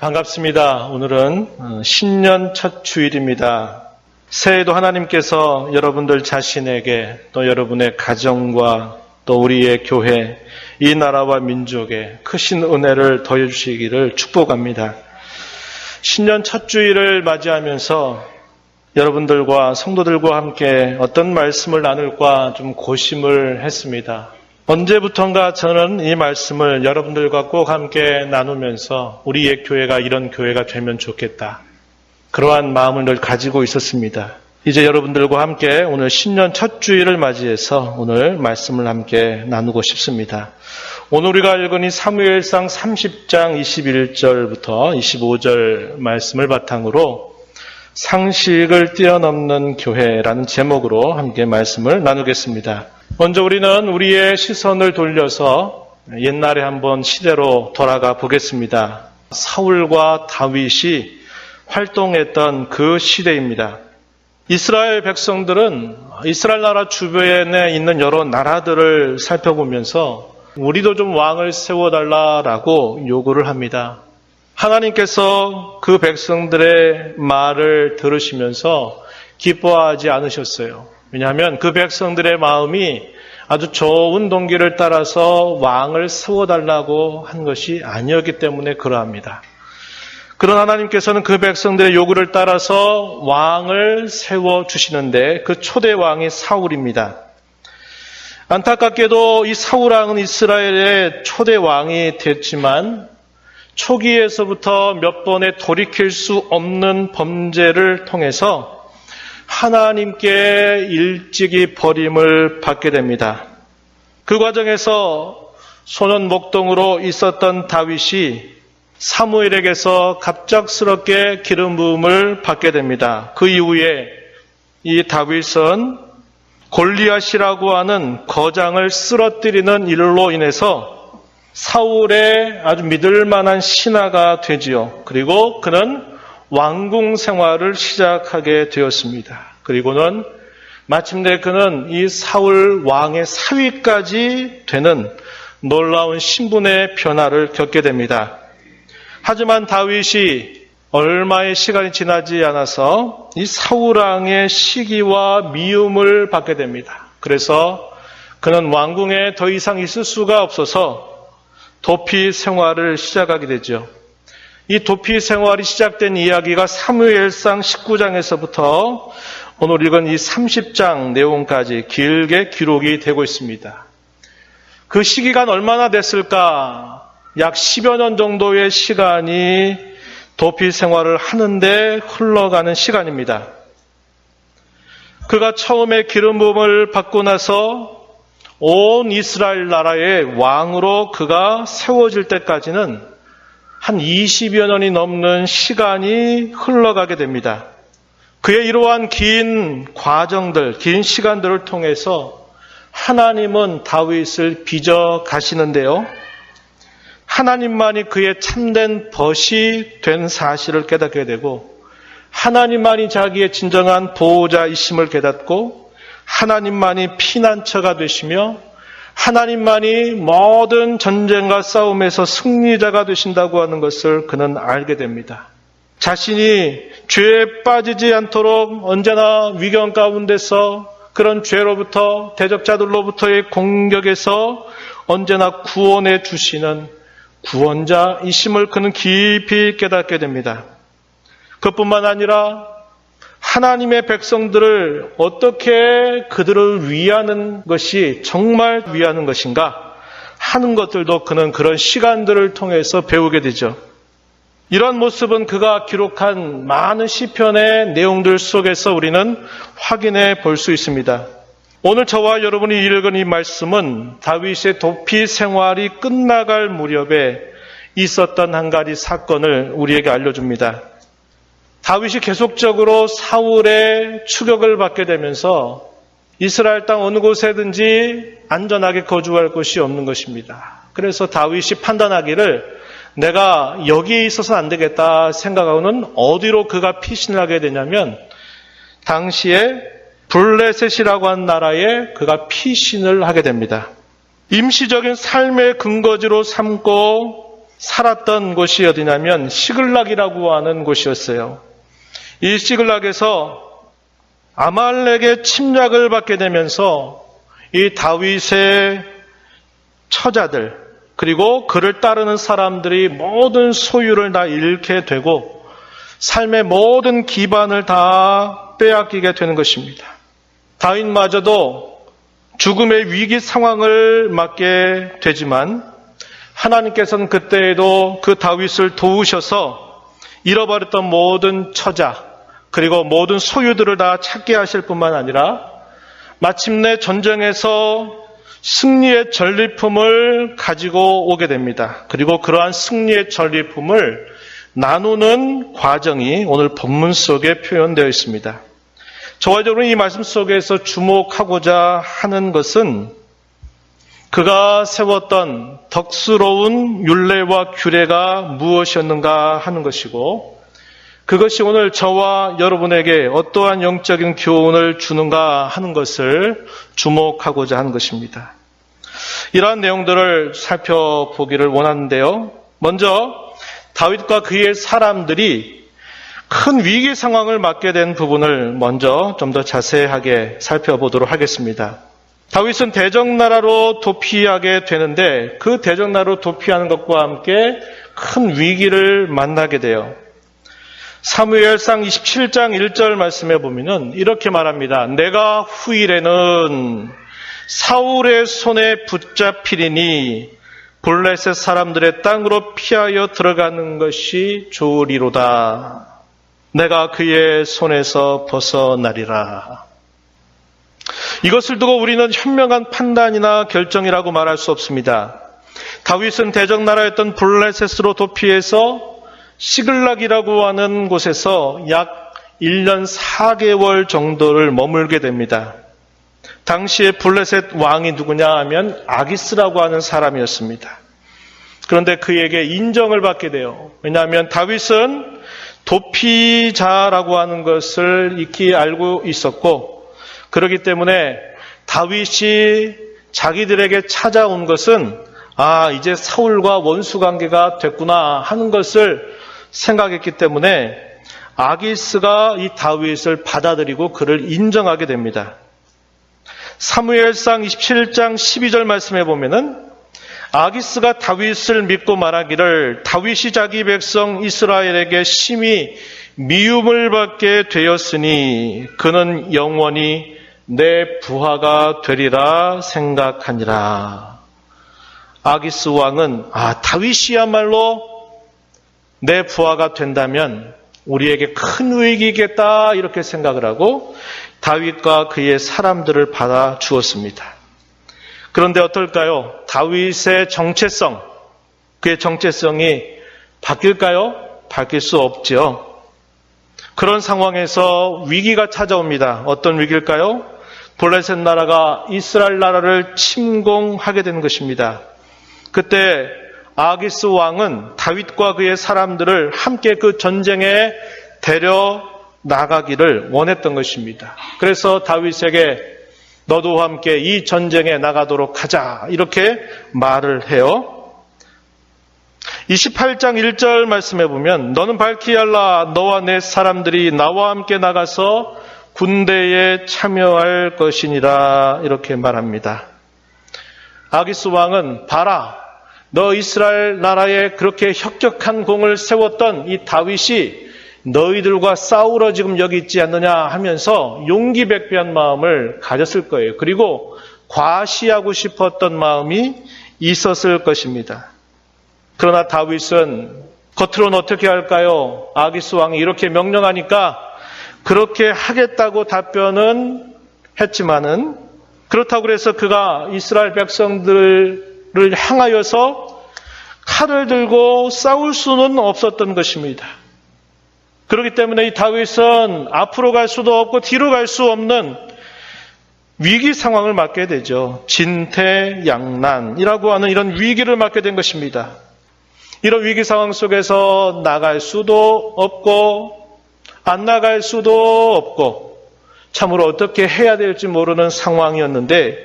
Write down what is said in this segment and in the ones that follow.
반갑습니다. 오늘은 신년 첫 주일입니다. 새해에도 하나님께서 여러분들 자신에게 또 여러분의 가정과 또 우리의 교회, 이 나라와 민족에 크신 은혜를 더해주시기를 축복합니다. 신년 첫 주일을 맞이하면서 여러분들과 성도들과 함께 어떤 말씀을 나눌까 좀 고심을 했습니다. 언제부턴가 저는 이 말씀을 여러분들과 꼭 함께 나누면서 우리의 교회가 이런 교회가 되면 좋겠다. 그러한 마음을 늘 가지고 있었습니다. 이제 여러분들과 함께 오늘 신년 첫 주일을 맞이해서 오늘 말씀을 함께 나누고 싶습니다. 오늘 우리가 읽은 이 사무엘상 30장 21절부터 25절 말씀을 바탕으로 상식을 뛰어넘는 교회라는 제목으로 함께 말씀을 나누겠습니다. 먼저 우리는 우리의 시선을 돌려서 옛날에 한번 시대로 돌아가 보겠습니다. 사울과 다윗이 활동했던 그 시대입니다. 이스라엘 백성들은 이스라엘 나라 주변에 있는 여러 나라들을 살펴보면서 우리도 좀 왕을 세워달라라고 요구를 합니다. 하나님께서 그 백성들의 말을 들으시면서 기뻐하지 않으셨어요. 왜냐하면 그 백성들의 마음이 아주 좋은 동기를 따라서 왕을 세워달라고 한 것이 아니었기 때문에 그러합니다. 그런 하나님께서는 그 백성들의 요구를 따라서 왕을 세워주시는데 그 초대 왕이 사울입니다. 안타깝게도 이 사울 왕은 이스라엘의 초대 왕이 됐지만 초기에서부터 몇 번의 돌이킬 수 없는 범죄를 통해서 하나님께 일찍이 버림을 받게 됩니다. 그 과정에서 소년 목동으로 있었던 다윗이 사무엘에게서 갑작스럽게 기름 부음을 받게 됩니다. 그 이후에 이 다윗은 골리앗이라고 하는 거장을 쓰러뜨리는 일로 인해서 사울의 아주 믿을 만한 신하가 되지요. 그리고 그는 왕궁 생활을 시작하게 되었습니다. 그리고는 마침내 그는 이 사울 왕의 사위까지 되는 놀라운 신분의 변화를 겪게 됩니다. 하지만 다윗이 얼마의 시간이 지나지 않아서 이 사울 왕의 시기와 미움을 받게 됩니다. 그래서 그는 왕궁에 더 이상 있을 수가 없어서 도피 생활을 시작하게 되죠. 이 도피 생활이 시작된 이야기가 사무엘상 19장에서부터 오늘 읽은 이 30장 내용까지 길게 기록이 되고 있습니다. 그 시기간 얼마나 됐을까? 약 10여 년 정도의 시간이 도피 생활을 하는데 흘러가는 시간입니다. 그가 처음에 기름 부음을 받고 나서 온 이스라엘 나라의 왕으로 그가 세워질 때까지는 한 20여 년이 넘는 시간이 흘러가게 됩니다. 그의 이러한 긴 과정들, 긴 시간들을 통해서 하나님은 다윗을 빚어 가시는데요. 하나님만이 그의 참된 벗이 된 사실을 깨닫게 되고 하나님만이 자기의 진정한 보호자이심을 깨닫고 하나님만이 피난처가 되시며 하나님만이 모든 전쟁과 싸움에서 승리자가 되신다고 하는 것을 그는 알게 됩니다. 자신이 죄에 빠지지 않도록 언제나 위경 가운데서 그런 죄로부터 대적자들로부터의 공격에서 언제나 구원해 주시는 구원자이심을 그는 깊이 깨닫게 됩니다. 그뿐만 아니라 하나님의 백성들을 어떻게 그들을 위하는 것이 정말 위하는 것인가 하는 것들도 그는 그런 시간들을 통해서 배우게 되죠. 이런 모습은 그가 기록한 많은 시편의 내용들 속에서 우리는 확인해 볼 수 있습니다. 오늘 저와 여러분이 읽은 이 말씀은 다윗의 도피 생활이 끝나갈 무렵에 있었던 한 가지 사건을 우리에게 알려줍니다. 다윗이 계속적으로 사울의 추격을 받게 되면서 이스라엘 땅 어느 곳에든지 안전하게 거주할 곳이 없는 것입니다. 그래서 다윗이 판단하기를 내가 여기에 있어서는 안 되겠다 생각하고는 어디로 그가 피신을 하게 되냐면 당시에 블레셋이라고 한 나라에 그가 피신을 하게 됩니다. 임시적인 삶의 근거지로 삼고 살았던 곳이 어디냐면 시글락이라고 하는 곳이었어요. 이 시글락에서 아말렉의 침략을 받게 되면서 이 다윗의 처자들 그리고 그를 따르는 사람들이 모든 소유를 다 잃게 되고 삶의 모든 기반을 다 빼앗기게 되는 것입니다. 다윗마저도 죽음의 위기 상황을 맞게 되지만 하나님께서는 그때에도 그 다윗을 도우셔서 잃어버렸던 모든 처자 그리고 모든 소유들을 다 찾게 하실 뿐만 아니라 마침내 전쟁에서 승리의 전리품을 가지고 오게 됩니다. 그리고 그러한 승리의 전리품을 나누는 과정이 오늘 본문 속에 표현되어 있습니다. 저와적으로 이 말씀 속에서 주목하고자 하는 것은 그가 세웠던 덕스러운 율례와 규례가 무엇이었는가 하는 것이고 그것이 오늘 저와 여러분에게 어떠한 영적인 교훈을 주는가 하는 것을 주목하고자 하는 것입니다. 이러한 내용들을 살펴보기를 원하는데요. 먼저 다윗과 그의 사람들이 큰 위기 상황을 맞게 된 부분을 먼저 좀 더 자세하게 살펴보도록 하겠습니다. 다윗은 대적나라로 도피하게 되는데 그 대적나라로 도피하는 것과 함께 큰 위기를 만나게 돼요. 사무엘상 27장 1절 말씀에 보면은 이렇게 말합니다. 내가 후일에는 사울의 손에 붙잡히리니 블레셋 사람들의 땅으로 피하여 들어가는 것이 좋으리로다. 내가 그의 손에서 벗어나리라. 이것을 두고 우리는 현명한 판단이나 결정이라고 말할 수 없습니다. 다윗은 대적나라였던 블레셋으로 도피해서 시글락이라고 하는 곳에서 약 1년 4개월 정도를 머물게 됩니다. 당시에 블레셋 왕이 누구냐 하면 아기스라고 하는 사람이었습니다. 그런데 그에게 인정을 받게 돼요. 왜냐하면 다윗은 도피자라고 하는 것을 익히 알고 있었고 그렇기 때문에 다윗이 자기들에게 찾아온 것은 이제 사울과 원수 관계가 됐구나 하는 것을 생각했기 때문에 아기스가 이 다윗을 받아들이고 그를 인정하게 됩니다. 사무엘상 27장 12절 말씀에 보면은 아기스가 다윗을 믿고 말하기를 다윗이 자기 백성 이스라엘에게 심히 미움을 받게 되었으니 그는 영원히 내 부하가 되리라 생각하니라. 아기스 왕은 다윗이야말로 내 부하가 된다면 우리에게 큰 위기겠다 이렇게 생각을 하고 다윗과 그의 사람들을 받아 주었습니다. 그런데 어떨까요? 다윗의 정체성, 그의 정체성이 바뀔까요? 바뀔 수 없죠. 그런 상황에서 위기가 찾아옵니다. 어떤 위기일까요? 블레셋 나라가 이스라엘 나라를 침공하게 되는 것입니다. 그때 아기스 왕은 다윗과 그의 사람들을 함께 그 전쟁에 데려 나가기를 원했던 것입니다. 그래서 다윗에게 너도 함께 이 전쟁에 나가도록 하자 이렇게 말을 해요. 28장 1절 말씀해 보면 너는 밝히 알라 너와 내 사람들이 나와 함께 나가서 군대에 참여할 것이니라 이렇게 말합니다. 아기스 왕은 봐라 너 이스라엘 나라에 그렇게 혁혁한 공을 세웠던 이 다윗이 너희들과 싸우러 지금 여기 있지 않느냐 하면서 용기백배한 마음을 가졌을 거예요. 그리고 과시하고 싶었던 마음이 있었을 것입니다. 그러나 다윗은 겉으로는 어떻게 할까요? 아기스 왕이 이렇게 명령하니까 그렇게 하겠다고 답변은 했지만은 그렇다고 해서 그가 이스라엘 백성들을 향하여서 칼을 들고 싸울 수는 없었던 것입니다. 그렇기 때문에 이 다윗은 앞으로 갈 수도 없고 뒤로 갈 수 없는 위기 상황을 맞게 되죠. 진퇴양난이라고 하는 이런 위기를 맞게 된 것입니다. 이런 위기 상황 속에서 나갈 수도 없고 안 나갈 수도 없고 참으로 어떻게 해야 될지 모르는 상황이었는데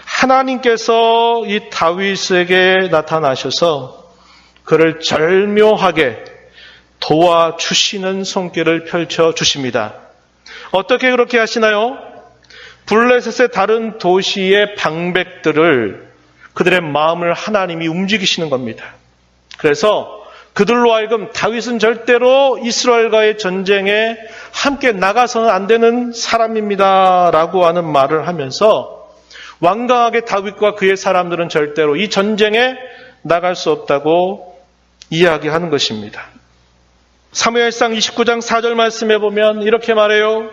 하나님께서 이 다윗에게 나타나셔서 그를 절묘하게 도와주시는 손길을 펼쳐주십니다. 어떻게 그렇게 하시나요? 블레셋의 다른 도시의 방백들을, 그들의 마음을 하나님이 움직이시는 겁니다. 그래서 그들로 하여금 다윗은 절대로 이스라엘과의 전쟁에 함께 나가서는 안 되는 사람입니다 라고 하는 말을 하면서 완강하게 다윗과 그의 사람들은 절대로 이 전쟁에 나갈 수 없다고 이야기하는 것입니다. 사무엘상 29장 4절 말씀에 보면 이렇게 말해요.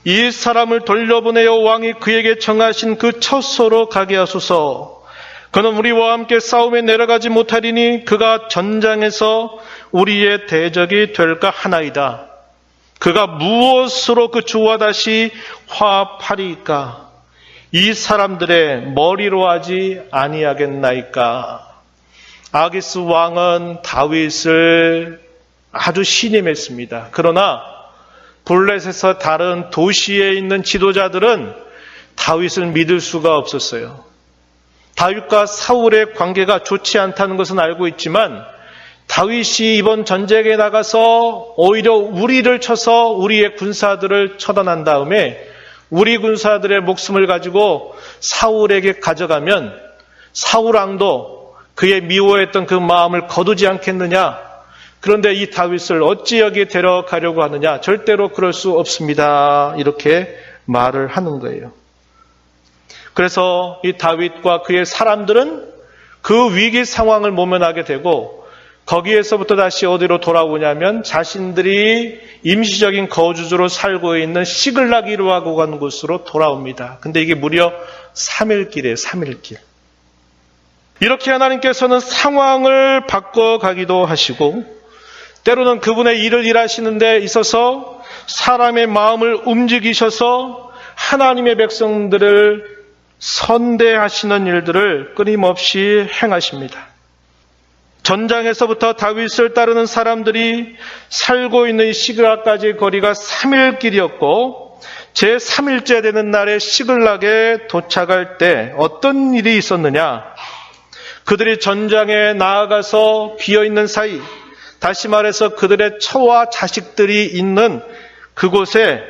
이 사람을 돌려보내어 왕이 그에게 정하신 그 처소로 가게 하소서. 그는 우리와 함께 싸움에 내려가지 못하리니 그가 전장에서 우리의 대적이 될까 하나이다. 그가 무엇으로 그 주와 다시 화합하리이까? 이 사람들의 머리로 하지 아니하겠나이까? 아기스 왕은 다윗을 아주 신임했습니다. 그러나 블레셋에서 다른 도시에 있는 지도자들은 다윗을 믿을 수가 없었어요. 다윗과 사울의 관계가 좋지 않다는 것은 알고 있지만 다윗이 이번 전쟁에 나가서 오히려 우리를 쳐서 우리의 군사들을 처단한 다음에 우리 군사들의 목숨을 가지고 사울에게 가져가면 사울 왕도 그의 미워했던 그 마음을 거두지 않겠느냐. 그런데 이 다윗을 어찌 여기에 데려가려고 하느냐. 절대로 그럴 수 없습니다. 이렇게 말을 하는 거예요. 그래서 이 다윗과 그의 사람들은 그 위기 상황을 모면하게 되고 거기에서부터 다시 어디로 돌아오냐면 자신들이 임시적인 거주지로 살고 있는 시글락이라고 하는 곳으로 돌아옵니다. 근데 이게 무려 3일길이에요. 3일길. 이렇게 하나님께서는 상황을 바꿔가기도 하시고 때로는 그분의 일을 일하시는 데 있어서 사람의 마음을 움직이셔서 하나님의 백성들을 선대하시는 일들을 끊임없이 행하십니다. 전장에서부터 다윗을 따르는 사람들이 살고 있는 이 시글락까지의 거리가 3일 길이었고 제3일째 되는 날에 시글락에 도착할 때 어떤 일이 있었느냐? 그들이 전장에 나아가서 비어있는 사이, 다시 말해서 그들의 처와 자식들이 있는 그곳에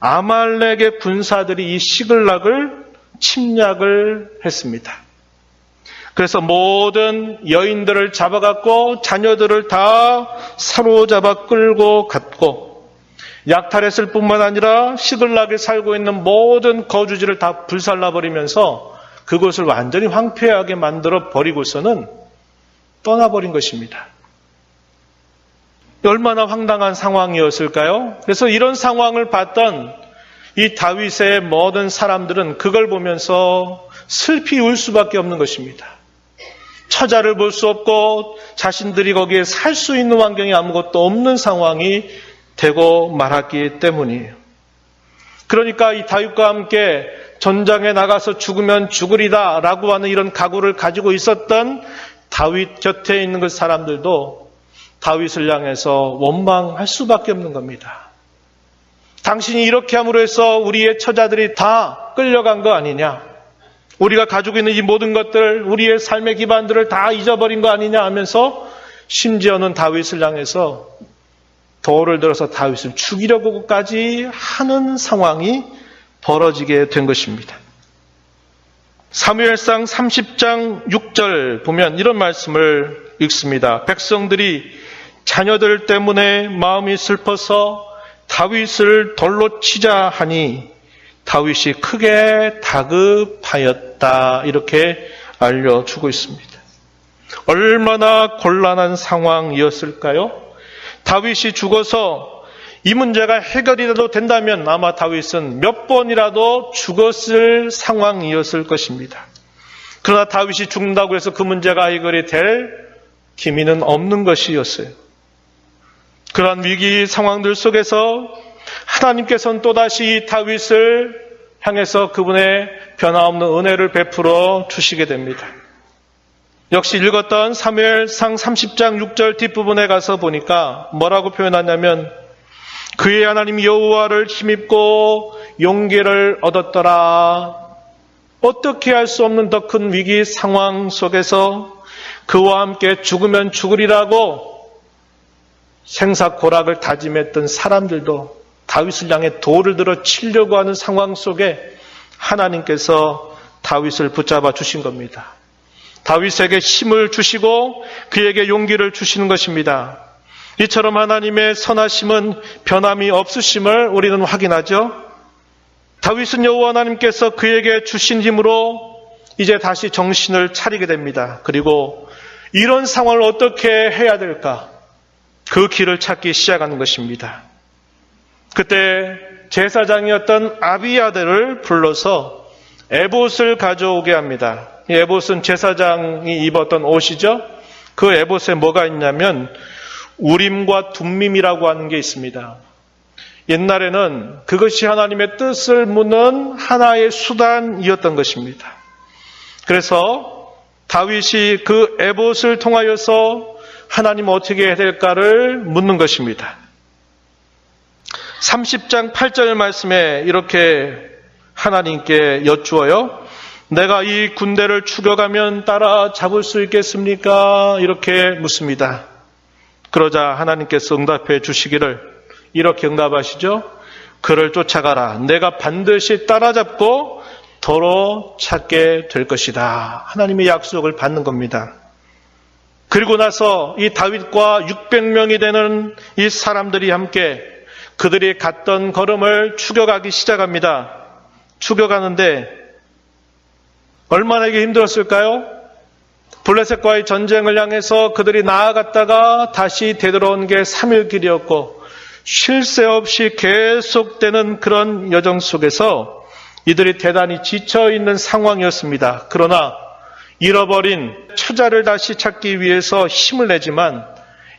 아말렉의 군사들이 이 시글락을 침략을 했습니다. 그래서 모든 여인들을 잡아갔고 자녀들을 다 사로잡아 끌고 갔고 약탈했을 뿐만 아니라 시글락에 살고 있는 모든 거주지를 다 불살라버리면서 그곳을 완전히 황폐하게 만들어 버리고서는 떠나버린 것입니다. 얼마나 황당한 상황이었을까요? 그래서 이런 상황을 봤던 이 다윗의 모든 사람들은 그걸 보면서 슬피 울 수밖에 없는 것입니다. 처자를 볼 수 없고 자신들이 거기에 살 수 있는 환경이 아무것도 없는 상황이 되고 말았기 때문이에요. 그러니까 이 다윗과 함께 전장에 나가서 죽으면 죽으리다 라고 하는 이런 각오를 가지고 있었던 다윗 곁에 있는 그 사람들도 다윗을 향해서 원망할 수밖에 없는 겁니다. 당신이 이렇게 함으로 해서 우리의 처자들이 다 끌려간 거 아니냐? 우리가 가지고 있는 이 모든 것들, 우리의 삶의 기반들을 다 잊어버린 거 아니냐 하면서 심지어는 다윗을 향해서 돌을 들어서 다윗을 죽이려고까지 하는 상황이 벌어지게 된 것입니다. 사무엘상 30장 6절 보면 이런 말씀을 읽습니다. 백성들이 자녀들 때문에 마음이 슬퍼서 다윗을 돌로 치자 하니 다윗이 크게 다급하였다. 이렇게 알려주고 있습니다. 얼마나 곤란한 상황이었을까요? 다윗이 죽어서 이 문제가 해결이라도 된다면 아마 다윗은 몇 번이라도 죽었을 상황이었을 것입니다. 그러나 다윗이 죽는다고 해서 그 문제가 해결이 될 기미는 없는 것이었어요. 그러한 위기 상황들 속에서 하나님께서는 또다시 다윗을 향해서 그분의 변화없는 은혜를 베풀어 주시게 됩니다. 역시 읽었던 사무엘상 30장 6절 뒷부분에 가서 보니까 뭐라고 표현하냐면 그의 하나님 여호와를 힘입고 용기를 얻었더라. 어떻게 할 수 없는 더 큰 위기 상황 속에서 그와 함께 죽으면 죽으리라고 생사고락을 다짐했던 사람들도 다윗을 향해 돌을 들어 치려고 하는 상황 속에 하나님께서 다윗을 붙잡아 주신 겁니다. 다윗에게 힘을 주시고 그에게 용기를 주시는 것입니다. 이처럼 하나님의 선하심은 변함이 없으심을 우리는 확인하죠. 다윗은 여호와 하나님께서 그에게 주신 힘으로 이제 다시 정신을 차리게 됩니다. 그리고 이런 상황을 어떻게 해야 될까? 그 길을 찾기 시작하는 것입니다. 그때 제사장이었던 아비아들을 불러서 에봇을 가져오게 합니다. 이 에봇은 제사장이 입었던 옷이죠. 그 에봇에 뭐가 있냐면 우림과 둠밈이라고 하는 게 있습니다. 옛날에는 그것이 하나님의 뜻을 묻는 하나의 수단이었던 것입니다. 그래서 다윗이 그 에봇을 통하여서 하나님 어떻게 해야 될까를 묻는 것입니다. 30장 8절 말씀에 이렇게 하나님께 여쭈어요. 내가 이 군대를 추격하면 따라잡을 수 있겠습니까? 이렇게 묻습니다. 그러자 하나님께서 응답해 주시기를 이렇게 응답하시죠. 그를 쫓아가라. 내가 반드시 따라잡고 도로 찾게 될 것이다. 하나님의 약속을 받는 겁니다. 그리고 나서 이 다윗과 600명이 되는 이 사람들이 함께 그들이 갔던 걸음을 추격하기 시작합니다. 추격하는데 얼마나 이게 힘들었을까요? 블레셋과의 전쟁을 향해서 그들이 나아갔다가 다시 되돌아온 게 3일 길이었고 쉴 새 없이 계속되는 그런 여정 속에서 이들이 대단히 지쳐있는 상황이었습니다. 그러나 잃어버린 처자를 다시 찾기 위해서 힘을 내지만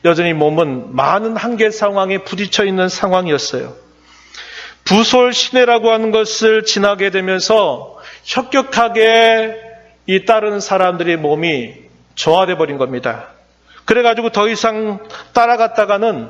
여전히 몸은 많은 한계 상황에 부딪혀 있는 상황이었어요. 부솔 시내라고 하는 것을 지나게 되면서 혁격하게 이 따르는 사람들의 몸이 저하돼 버린 겁니다. 그래가지고 더 이상 따라갔다가는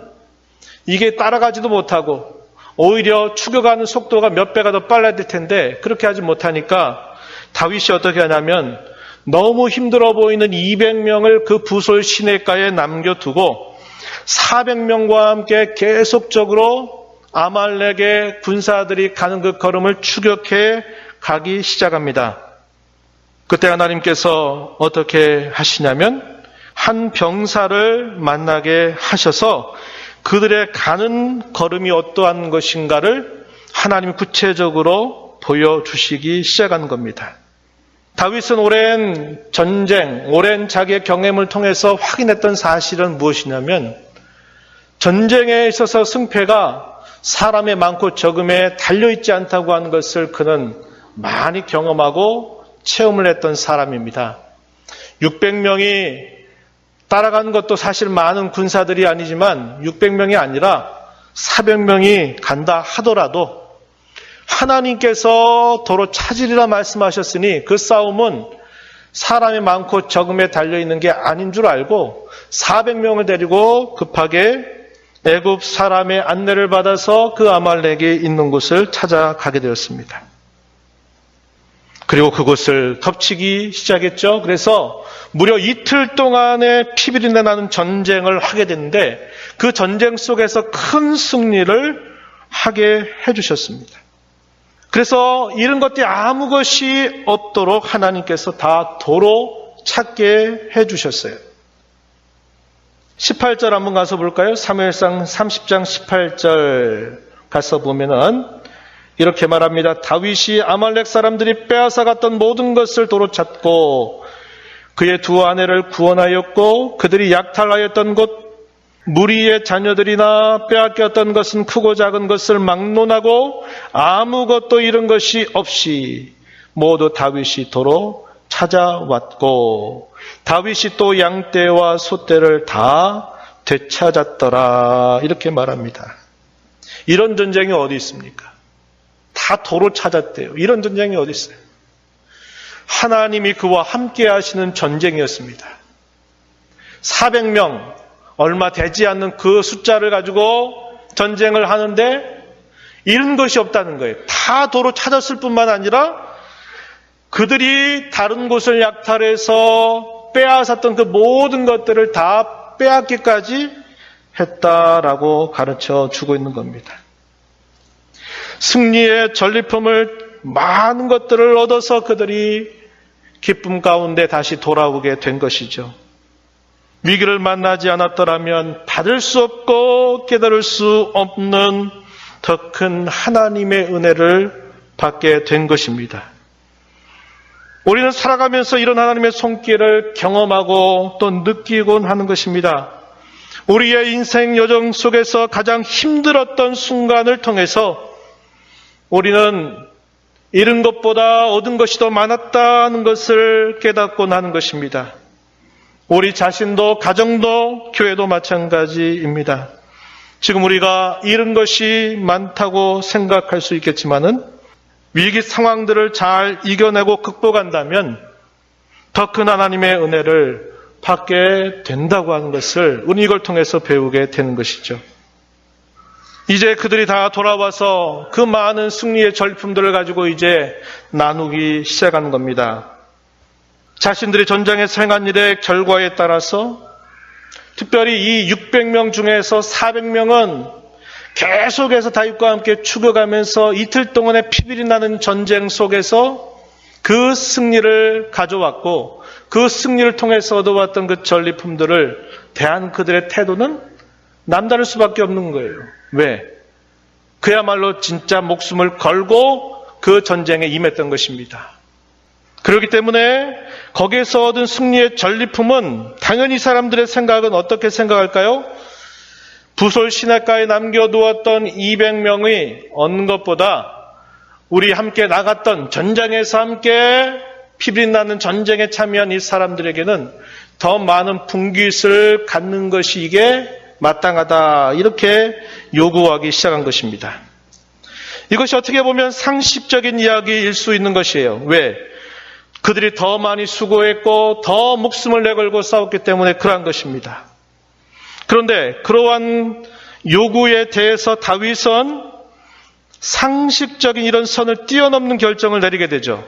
이게 따라가지도 못하고 오히려 추격하는 속도가 몇 배가 더 빨라야 될 텐데 그렇게 하지 못하니까 다윗이 어떻게 하냐면 너무 힘들어 보이는 200명을 그 부솔 시내가에 남겨두고 400명과 함께 계속적으로 아말렉의 군사들이 가는 그 걸음을 추격해 가기 시작합니다. 그때 하나님께서 어떻게 하시냐면 한 병사를 만나게 하셔서 그들의 가는 걸음이 어떠한 것인가를 하나님이 구체적으로 보여주시기 시작한 겁니다. 다윗은 오랜 전쟁, 오랜 자기의 경험을 통해서 확인했던 사실은 무엇이냐면 전쟁에 있어서 승패가 사람의 많고 적음에 달려있지 않다고 하는 것을 그는 많이 경험하고 체험을 했던 사람입니다. 600명이 따라가는 것도 사실 많은 군사들이 아니지만 600명이 아니라 400명이 간다 하더라도 하나님께서 도로 찾으리라 말씀하셨으니 그 싸움은 사람이 많고 적음에 달려있는 게 아닌 줄 알고 400명을 데리고 급하게 애굽 사람의 안내를 받아서 그 아말렉이 있는 곳을 찾아가게 되었습니다. 그리고 그곳을 덮치기 시작했죠. 그래서 무려 이틀 동안의 피비린내 나는 전쟁을 하게 됐는데 그 전쟁 속에서 큰 승리를 하게 해주셨습니다. 그래서 이런 것들이 아무 것이 없도록 하나님께서 다 도로 찾게 해주셨어요. 18절 한번 가서 볼까요? 사무엘상 30장 18절 가서 보면은 이렇게 말합니다. 다윗이 아말렉 사람들이 빼앗아갔던 모든 것을 도로 찾고 그의 두 아내를 구원하였고 그들이 약탈하였던 곳 무리의 자녀들이나 빼앗겼던 것은 크고 작은 것을 막론하고 아무것도 잃은 것이 없이 모두 다윗이 도로 찾아왔고 다윗이 또 양떼와 소떼를 다 되찾았더라. 이렇게 말합니다. 이런 전쟁이 어디 있습니까? 다 도로 찾았대요. 이런 전쟁이 어디 있어요? 하나님이 그와 함께 하시는 전쟁이었습니다. 400명, 얼마 되지 않는 그 숫자를 가지고 전쟁을 하는데 잃은 것이 없다는 거예요. 다 도로 찾았을 뿐만 아니라 그들이 다른 곳을 약탈해서 빼앗았던 그 모든 것들을 다 빼앗기까지 했다라고 가르쳐 주고 있는 겁니다. 승리의 전리품을 많은 것들을 얻어서 그들이 기쁨 가운데 다시 돌아오게 된 것이죠. 위기를 만나지 않았더라면 받을 수 없고 깨달을 수 없는 더 큰 하나님의 은혜를 받게 된 것입니다. 우리는 살아가면서 이런 하나님의 손길을 경험하고 또 느끼곤 하는 것입니다. 우리의 인생 여정 속에서 가장 힘들었던 순간을 통해서 우리는 잃은 것보다 얻은 것이 더 많았다는 것을 깨닫곤 하는 것입니다. 우리 자신도 가정도 교회도 마찬가지입니다. 지금 우리가 잃은 것이 많다고 생각할 수 있겠지만은 위기 상황들을 잘 이겨내고 극복한다면 더 큰 하나님의 은혜를 받게 된다고 하는 것을 우리 이걸 통해서 배우게 되는 것이죠. 이제 그들이 다 돌아와서 그 많은 승리의 전리품들을 가지고 이제 나누기 시작하는 겁니다. 자신들이 전장에서 행한 일의 결과에 따라서 특별히 이 600명 중에서 400명은 계속해서 다윗과 함께 죽어가면서 이틀 동안의 피비리 나는 전쟁 속에서 그 승리를 가져왔고 그 승리를 통해서 얻어왔던 그 전리품들을 대한 그들의 태도는 남다를 수밖에 없는 거예요. 왜? 그야말로 진짜 목숨을 걸고 그 전쟁에 임했던 것입니다. 그렇기 때문에 거기에서 얻은 승리의 전리품은 당연히 사람들의 생각은 어떻게 생각할까요? 부솔 시냇가에 남겨두었던 200명이 얻는 것보다 우리 함께 나갔던 전장에서 함께 피비린 나는 전쟁에 참여한 이 사람들에게는 더 많은 분깃을 갖는 것이 이게 마땅하다 이렇게 요구하기 시작한 것입니다. 이것이 어떻게 보면 상식적인 이야기일 수 있는 것이에요. 왜? 그들이 더 많이 수고했고 더 목숨을 내걸고 싸웠기 때문에 그러한 것입니다. 그런데 그러한 요구에 대해서 다윗은 상식적인 이런 선을 뛰어넘는 결정을 내리게 되죠.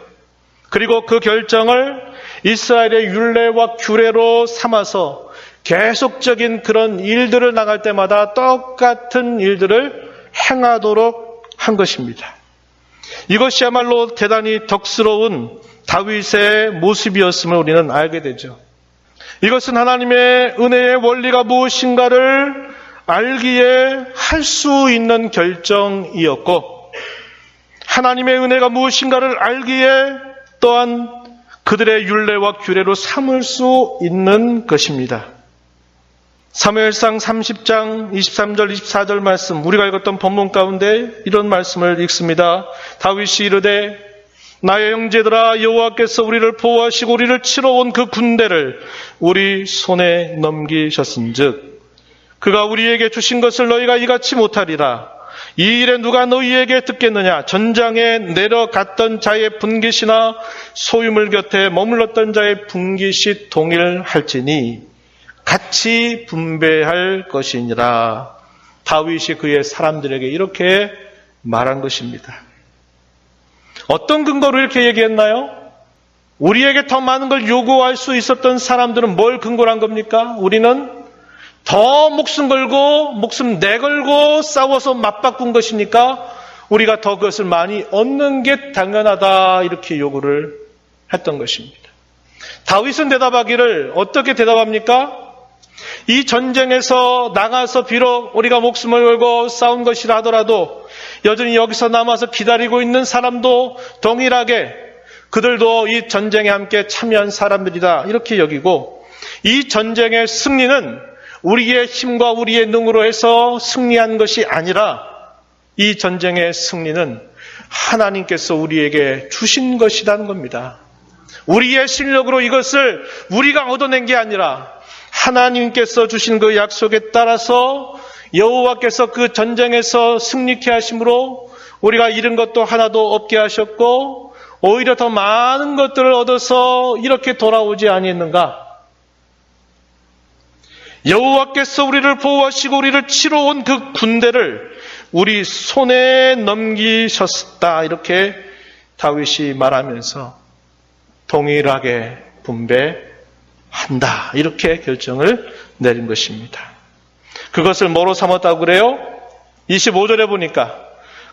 그리고 그 결정을 이스라엘의 율례와 규례로 삼아서 계속적인 그런 일들을 나갈 때마다 똑같은 일들을 행하도록 한 것입니다. 이것이야말로 대단히 덕스러운 다윗의 모습이었음을 우리는 알게 되죠. 이것은 하나님의 은혜의 원리가 무엇인가를 알기에 할 수 있는 결정이었고 하나님의 은혜가 무엇인가를 알기에 또한 그들의 율례와 규례로 삼을 수 있는 것입니다. 사무엘상 30장 23절 24절 말씀 우리가 읽었던 본문 가운데 이런 말씀을 읽습니다. 다윗이 이르되 나의 형제들아 여호와께서 우리를 보호하시고 우리를 치러 온 그 군대를 우리 손에 넘기셨은즉 그가 우리에게 주신 것을 너희가 이같이 못하리라. 이 일에 누가 너희에게 듣겠느냐? 전장에 내려갔던 자의 분깃이나 소유물 곁에 머물렀던 자의 분깃이 동일할지니 같이 분배할 것이니라. 다윗이 그의 사람들에게 이렇게 말한 것입니다. 어떤 근거로 이렇게 얘기했나요? 우리에게 더 많은 걸 요구할 수 있었던 사람들은 뭘 근거로 한 겁니까? 우리는 더 목숨 걸고 목숨 내걸고 싸워서 맞바꾼 것이니까 우리가 더 그것을 많이 얻는 게 당연하다 이렇게 요구를 했던 것입니다. 다윗은 대답하기를 어떻게 대답합니까? 이 전쟁에서 나가서 비록 우리가 목숨을 걸고 싸운 것이라 하더라도 여전히 여기서 남아서 기다리고 있는 사람도 동일하게 그들도 이 전쟁에 함께 참여한 사람들이다 이렇게 여기고 이 전쟁의 승리는 우리의 힘과 우리의 능으로 해서 승리한 것이 아니라 이 전쟁의 승리는 하나님께서 우리에게 주신 것이라는 겁니다. 우리의 실력으로 이것을 우리가 얻어낸 게 아니라 하나님께서 주신 그 약속에 따라서 여호와께서 그 전쟁에서 승리케 하심으로 우리가 잃은 것도 하나도 없게 하셨고 오히려 더 많은 것들을 얻어서 이렇게 돌아오지 아니했는가? 여호와께서 우리를 보호하시고 우리를 치러 온 그 군대를 우리 손에 넘기셨다 이렇게 다윗이 말하면서 동일하게 분배하셨다 한다. 이렇게 결정을 내린 것입니다. 그것을 뭐로 삼았다고 그래요? 25절에 보니까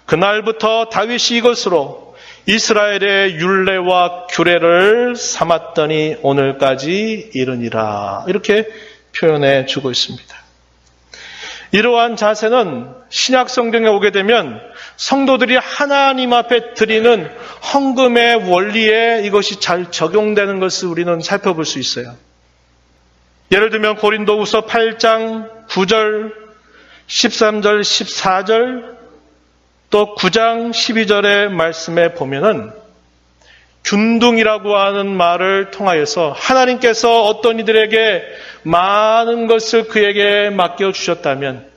그날부터 다윗이 이것으로 이스라엘의 율례와 규례를 삼았더니 오늘까지 이르니라. 이렇게 표현해 주고 있습니다. 이러한 자세는 신약 성경에 오게 되면 성도들이 하나님 앞에 드리는 헌금의 원리에 이것이 잘 적용되는 것을 우리는 살펴볼 수 있어요. 예를 들면 고린도후서 8장 9절, 13절, 14절, 또 9장 12절의 말씀에 보면은 균등이라고 하는 말을 통하여서 하나님께서 어떤 이들에게 많은 것을 그에게 맡겨주셨다면,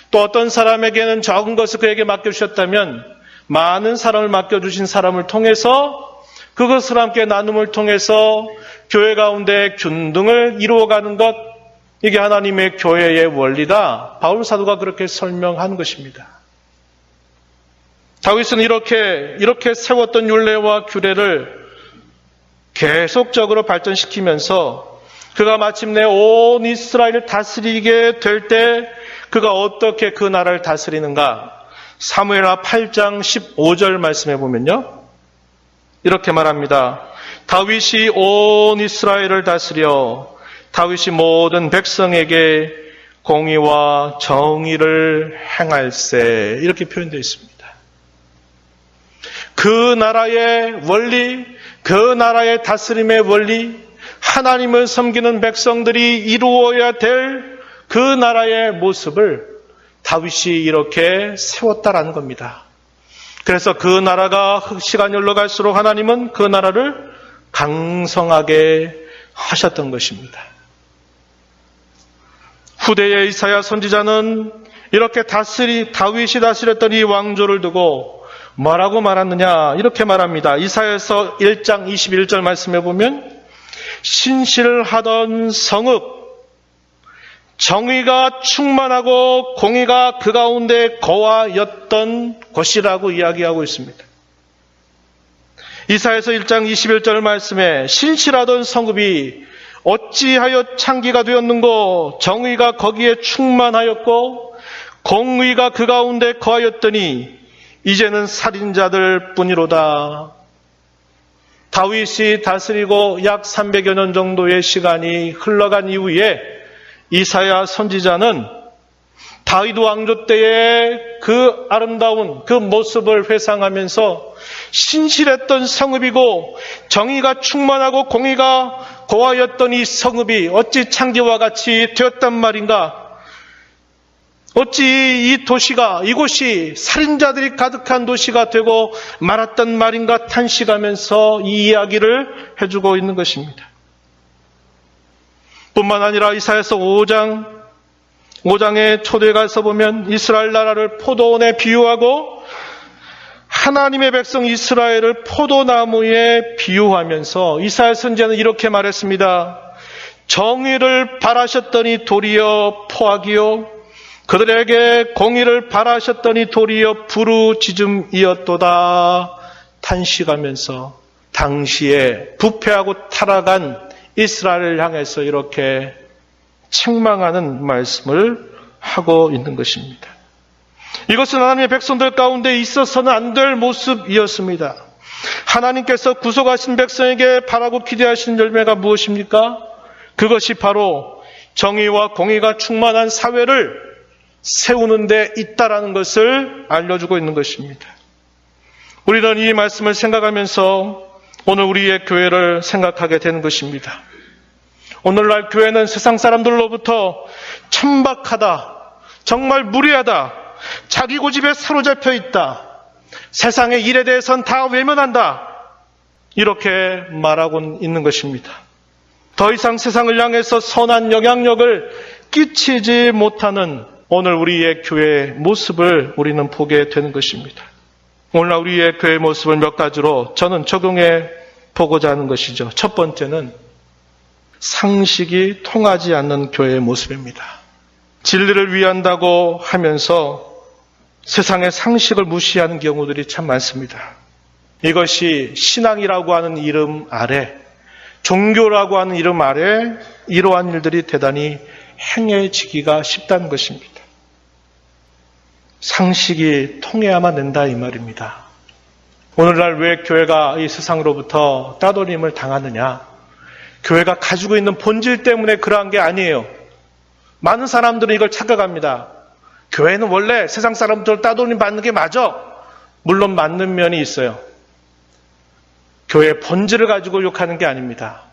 또 어떤 사람에게는 적은 것을 그에게 맡겨주셨다면 많은 사람을 맡겨주신 사람을 통해서 그것을 함께 나눔을 통해서 교회 가운데 균등을 이루어가는 것, 이게 하나님의 교회의 원리다. 바울 사도가 그렇게 설명한 것입니다. 다윗은 이렇게 세웠던 율례와 규례를 계속적으로 발전시키면서 그가 마침내 온 이스라엘을 다스리게 될 때 그가 어떻게 그 나라를 다스리는가? 사무엘하 8장 15절 말씀해 보면요, 이렇게 말합니다. 다윗이 온 이스라엘을 다스려 다윗이 모든 백성에게 공의와 정의를 행할세. 이렇게 표현되어 있습니다. 그 나라의 원리, 그 나라의 다스림의 원리, 하나님을 섬기는 백성들이 이루어야 될 그 나라의 모습을 다윗이 이렇게 세웠다라는 겁니다. 그래서 그 나라가 시간이 흘러갈수록 하나님은 그 나라를 강성하게 하셨던 것입니다. 후대의 이사야 선지자는 이렇게 다윗이 다스렸던 이 왕조를 두고 뭐라고 말하느냐, 이렇게 말합니다. 이사야서 1장 21절 말씀해 보면 신실하던 성읍, 정의가 충만하고 공의가 그 가운데 거하였던 곳이라고 이야기하고 있습니다. 이사야서 1장 21절 말씀에 신실하던 성읍이 어찌하여 창기가 되었는고, 정의가 거기에 충만하였고 공의가 그 가운데 거하였더니 이제는 살인자들 뿐이로다. 다윗이 다스리고 약 300여 년 정도의 시간이 흘러간 이후에 이사야 선지자는 다윗 왕조 때의 그 아름다운 그 모습을 회상하면서 신실했던 성읍이고 정의가 충만하고 공의가 고하였던 이 성읍이 어찌 창기와 같이 되었단 말인가? 어찌 이 도시가, 이곳이 살인자들이 가득한 도시가 되고 말았단 말인가 탄식하면서 이 이야기를 해주고 있는 것입니다. 뿐만 아니라 이사야서 5장의 초대에 가서 보면 이스라엘 나라를 포도원에 비유하고 하나님의 백성 이스라엘을 포도나무에 비유하면서 이사야 선지자는 이렇게 말했습니다. 정의를 바라셨더니 도리어 포악이요, 그들에게 공의를 바라셨더니 도리어 부르짖음이었도다. 탄식하면서 당시에 부패하고 타락한 이스라엘을 향해서 이렇게 책망하는 말씀을 하고 있는 것입니다. 이것은 하나님의 백성들 가운데 있어서는 안 될 모습이었습니다. 하나님께서 구속하신 백성에게 바라고 기대하시는 열매가 무엇입니까? 그것이 바로 정의와 공의가 충만한 사회를 세우는 데 있다라는 것을 알려주고 있는 것입니다. 우리는 이 말씀을 생각하면서 오늘 우리의 교회를 생각하게 되는 것입니다. 오늘날 교회는 세상 사람들로부터 천박하다, 정말 무례하다, 자기 고집에 사로잡혀 있다, 세상의 일에 대해서는 다 외면한다, 이렇게 말하고 있는 것입니다. 더 이상 세상을 향해서 선한 영향력을 끼치지 못하는 오늘 우리의 교회의 모습을 우리는 보게 되는 것입니다. 오늘날 우리의 교회의 모습을 몇 가지로 저는 적용해 보고자 하는 것이죠. 첫 번째는 상식이 통하지 않는 교회의 모습입니다. 진리를 위한다고 하면서 세상의 상식을 무시하는 경우들이 참 많습니다. 이것이 신앙이라고 하는 이름 아래, 종교라고 하는 이름 아래 이러한 일들이 대단히 행해지기가 쉽다는 것입니다. 상식이 통해야만 된다 이 말입니다. 오늘날 왜 교회가 이 세상으로부터 따돌림을 당하느냐? 교회가 가지고 있는 본질 때문에 그러한 게 아니에요. 많은 사람들은 이걸 착각합니다. 교회는 원래 세상 사람들 따돌림 받는 게 맞아. 물론 맞는 면이 있어요. 교회의 본질을 가지고 욕하는 게 아닙니다.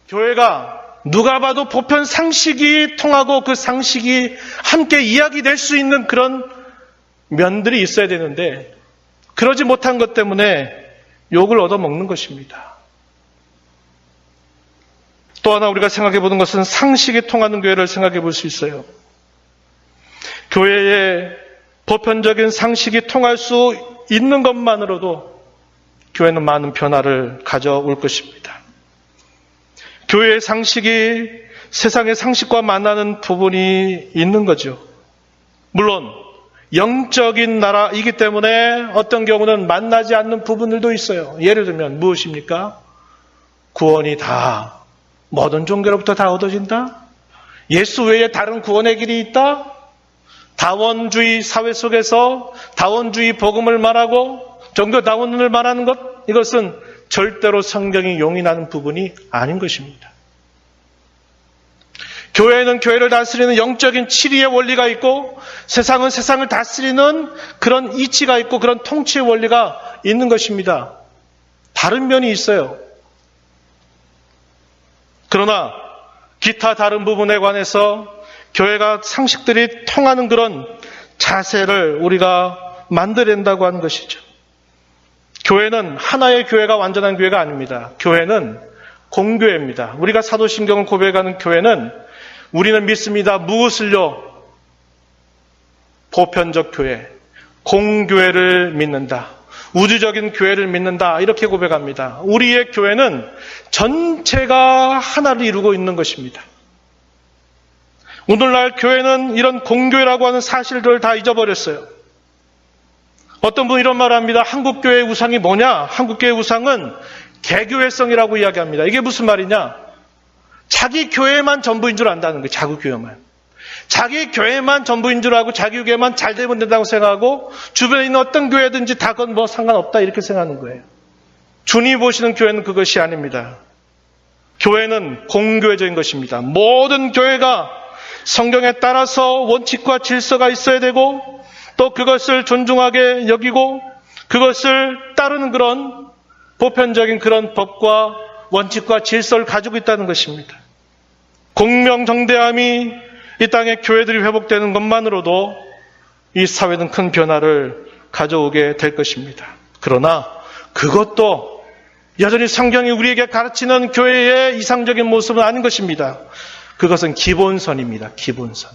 교회가 누가 봐도 보편 상식이 통하고 그 상식이 함께 이야기될 수 있는 그런 면들이 있어야 되는데 그러지 못한 것 때문에 욕을 얻어먹는 것입니다. 또 하나 우리가 생각해 보는 것은 상식이 통하는 교회를 생각해 볼 수 있어요. 교회의 보편적인 상식이 통할 수 있는 것만으로도 교회는 많은 변화를 가져올 것입니다. 교회의 상식이 세상의 상식과 만나는 부분이 있는 거죠. 물론 영적인 나라이기 때문에 어떤 경우는 만나지 않는 부분들도 있어요. 예를 들면 무엇입니까? 구원이 다 모든 종교로부터 다 얻어진다? 예수 외에 다른 구원의 길이 있다? 다원주의 사회 속에서 다원주의 복음을 말하고 종교다원을 말하는 것? 이것은 절대로 성경이 용인하는 부분이 아닌 것입니다. 교회는 교회를 다스리는 영적인 치리의 원리가 있고 세상은 세상을 다스리는 그런 이치가 있고 그런 통치의 원리가 있는 것입니다. 다른 면이 있어요. 그러나 기타 다른 부분에 관해서 교회가 상식들이 통하는 그런 자세를 우리가 만들어야 된다고 하는 것이죠. 교회는 하나의 교회가 완전한 교회가 아닙니다. 교회는 공교회입니다. 우리가 사도신경을 고백하는 교회는 우리는 믿습니다. 무엇을요? 보편적 교회, 공교회를 믿는다. 우주적인 교회를 믿는다. 이렇게 고백합니다. 우리의 교회는 전체가 하나를 이루고 있는 것입니다. 오늘날 교회는 이런 공교회라고 하는 사실들을 다 잊어버렸어요. 어떤 분이 이런 말을 합니다. 한국교회의 우상이 뭐냐? 한국교회의 우상은 개교회성이라고 이야기합니다. 이게 무슨 말이냐? 자기 교회만 전부인 줄 안다는 거예요. 자기 교회만. 자기 교회만 전부인 줄 알고 자기 교회만 잘 되면 된다고 생각하고 주변에 있는 어떤 교회든지 다 그건 뭐 상관없다 이렇게 생각하는 거예요. 주님이 보시는 교회는 그것이 아닙니다. 교회는 공교회적인 것입니다. 모든 교회가 성경에 따라서 원칙과 질서가 있어야 되고 또 그것을 존중하게 여기고 그것을 따르는 그런 보편적인 그런 법과 원칙과 질서를 가지고 있다는 것입니다. 공명정대함이 이 땅에 교회들이 회복되는 것만으로도 이 사회는 큰 변화를 가져오게 될 것입니다. 그러나 그것도 여전히 성경이 우리에게 가르치는 교회의 이상적인 모습은 아닌 것입니다. 그것은 기본선입니다. 기본선.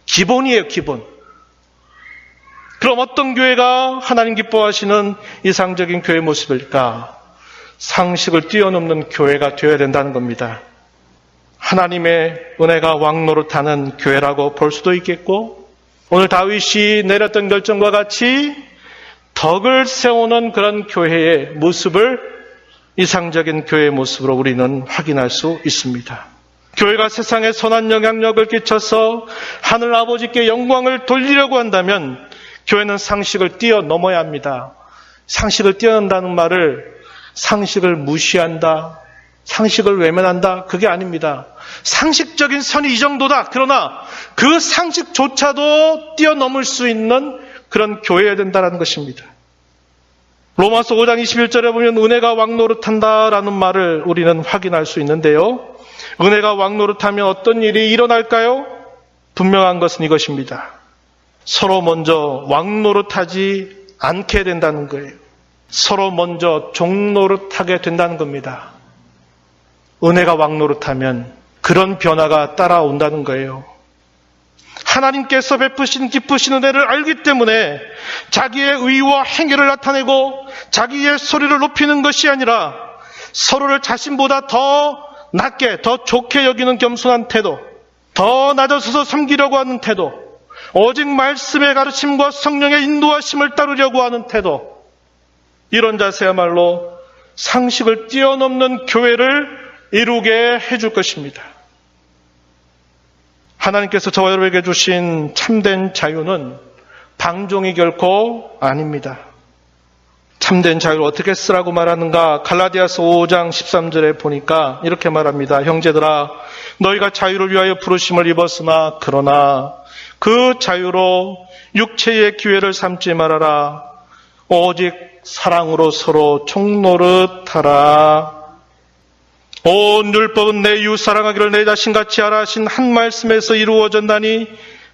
기본이에요. 기본. 그럼 어떤 교회가 하나님 기뻐하시는 이상적인 교회 모습일까? 상식을 뛰어넘는 교회가 되어야 된다는 겁니다. 하나님의 은혜가 왕노릇하는 교회라고 볼 수도 있겠고 오늘 다윗이 내렸던 결정과 같이 덕을 세우는 그런 교회의 모습을 이상적인 교회의 모습으로 우리는 확인할 수 있습니다. 교회가 세상에 선한 영향력을 끼쳐서 하늘 아버지께 영광을 돌리려고 한다면 교회는 상식을 뛰어넘어야 합니다. 상식을 뛰어넘는다는 말을 상식을 무시한다, 상식을 외면한다, 그게 아닙니다. 상식적인 선이 이 정도다. 그러나 그 상식조차도 뛰어넘을 수 있는 그런 교회여야 된다는 것입니다. 로마서 5장 21절에 보면 은혜가 왕노릇한다라는 말을 우리는 확인할 수 있는데요. 은혜가 왕노릇하면 어떤 일이 일어날까요? 분명한 것은 이것입니다. 서로 먼저 왕노릇하지 않게 된다는 거예요. 서로 먼저 종노릇하게 된다는 겁니다. 은혜가 왕노릇하면 그런 변화가 따라온다는 거예요. 하나님께서 베푸신 기쁘신 은혜를 알기 때문에 자기의 의와 행위를 나타내고 자기의 소리를 높이는 것이 아니라 서로를 자신보다 더 낮게, 더 좋게 여기는 겸손한 태도, 더 낮아서서 섬기려고 하는 태도, 오직 말씀의 가르침과 성령의 인도하심을 따르려고 하는 태도, 이런 자세야말로 상식을 뛰어넘는 교회를 이루게 해줄 것입니다. 하나님께서 저와 여러분에게 주신 참된 자유는 방종이 결코 아닙니다. 참된 자유를 어떻게 쓰라고 말하는가? 갈라디아서 5장 13절에 보니까 이렇게 말합니다. 형제들아, 너희가 자유를 위하여 부르심을 입었으나 그러나 그 자유로 육체의 기회를 삼지 말아라. 오직 사랑으로 서로 총노릇하라. 온 율법은 내 이웃 사랑하기를 내 자신같이 하라 하신 한 말씀에서 이루어졌나니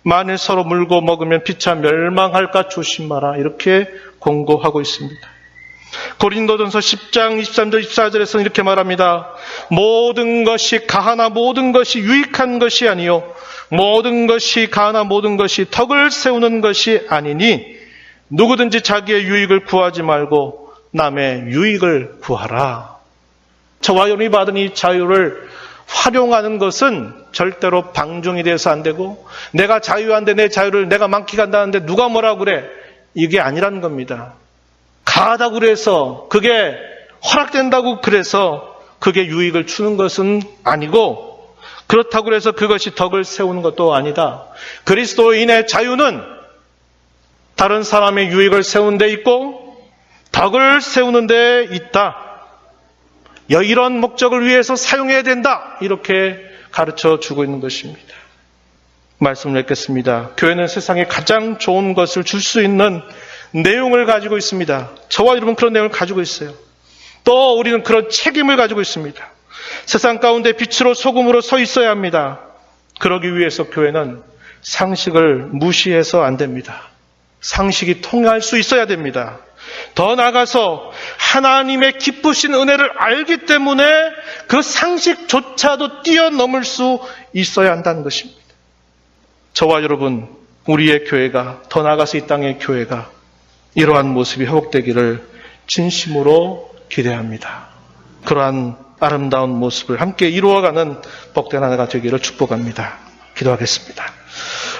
만일 서로 물고 먹으면 피차 멸망할까 조심하라. 이렇게 권고하고 있습니다. 고린도전서 10장 23절 24절에서는 이렇게 말합니다. 모든 것이 가하나 모든 것이 유익한 것이 아니요 모든 것이 가하나 모든 것이 덕을 세우는 것이 아니니 누구든지 자기의 유익을 구하지 말고 남의 유익을 구하라. 저와 여러분이 받은 이 자유를 활용하는 것은 절대로 방종이 돼서 안 되고 내가 자유한데 내 자유를 내가 만끽한다는데 누가 뭐라 그래? 이게 아니라는 겁니다. 가하다고 그래서 그게 허락된다고 그래서 그게 유익을 주는 것은 아니고 그렇다고 해서 그것이 덕을 세우는 것도 아니다. 그리스도인의 자유는 다른 사람의 유익을 세우는 데 있고 덕을 세우는 데 있다. 이런 목적을 위해서 사용해야 된다. 이렇게 가르쳐 주고 있는 것입니다. 말씀을 읽겠습니다. 교회는 세상에 가장 좋은 것을 줄 수 있는 내용을 가지고 있습니다. 저와 여러분 그런 내용을 가지고 있어요. 또 우리는 그런 책임을 가지고 있습니다. 세상 가운데 빛으로 소금으로 서 있어야 합니다. 그러기 위해서 교회는 상식을 무시해서 안 됩니다. 상식이 통할 수 있어야 됩니다. 더 나아가서 하나님의 기쁘신 은혜를 알기 때문에 그 상식조차도 뛰어넘을 수 있어야 한다는 것입니다. 저와 여러분, 우리의 교회가, 더 나아가서 이 땅의 교회가 이러한 모습이 회복되기를 진심으로 기대합니다. 그러한 아름다운 모습을 함께 이루어가는 복된 한 해가 되기를 축복합니다. 기도하겠습니다.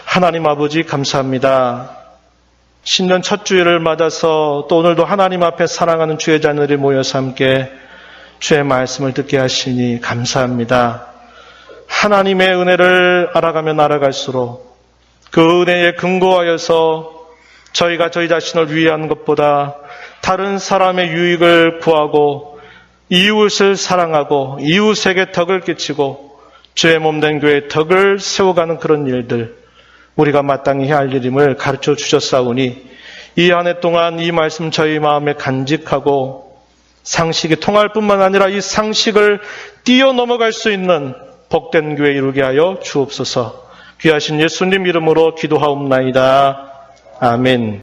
하나님 아버지 감사합니다. 신년 첫 주일을 맞아서 또 오늘도 하나님 앞에 사랑하는 주의 자녀들이 모여서 함께 주의 말씀을 듣게 하시니 감사합니다. 하나님의 은혜를 알아가면 알아갈수록 그 은혜에 근거하여서 저희가 저희 자신을 위한 것보다 다른 사람의 유익을 구하고 이웃을 사랑하고 이웃에게 덕을 끼치고 주의 몸된 교회의 덕을 세워가는 그런 일들 우리가 마땅히 해야 할 일임을 가르쳐 주셨사오니 이 한 해 동안 이 말씀 저희 마음에 간직하고 상식이 통할 뿐만 아니라 이 상식을 뛰어넘어갈 수 있는 복된 교회 이루게 하여 주옵소서. 귀하신 예수님 이름으로 기도하옵나이다. 아멘.